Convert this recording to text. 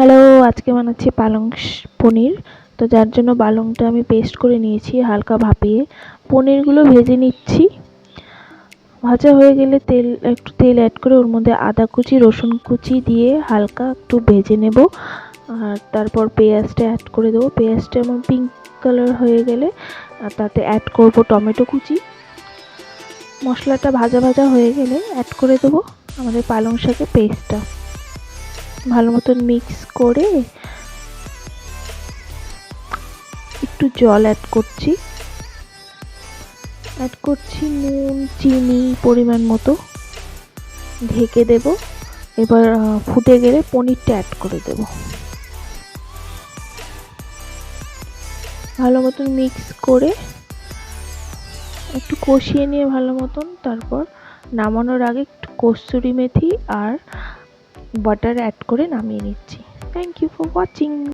Hello, আজকে বানাচ্ছি পালং পনির। তো যার জন্য পালংটা আমি পেস্ট করে নিয়েছি হালকা ভাপিয়ে। পনিরগুলো ভেজে নিচ্ছি। ভাজা হয়ে গেলে একটু তেল অ্যাড করে ওর মধ্যে আদা কুচি রসুন কুচি দিয়ে হালকা একটু ভেজে নেব। আর তারপর পেঁয়াজটা অ্যাড করে দেবো। পেঁয়াজটা এমন পিঙ্ক কালার হয়ে গেলে তাতে অ্যাড করব টমেটো কুচি। মশলাটা ভাজা ভাজা হয়ে গেলে অ্যাড করে দেবো আমাদের পালং শাকের পেস্টটা। ভালো মতন মিক্স করে একটু জল অ্যাড করছি নুন চিনি পরিমাণ মতো, ঢেকে দেব। এবার ফুটে গেলে পনিরটা অ্যাড করে দেব। ভালো মতন মিক্স করে একটু কষিয়ে নিয়ে ভালো মতন তারপর নামানোর আগে একটু কসুরি মেথি আর বাটার অ্যাড করে নামিয়ে নিচ্ছি। Thank you for watching.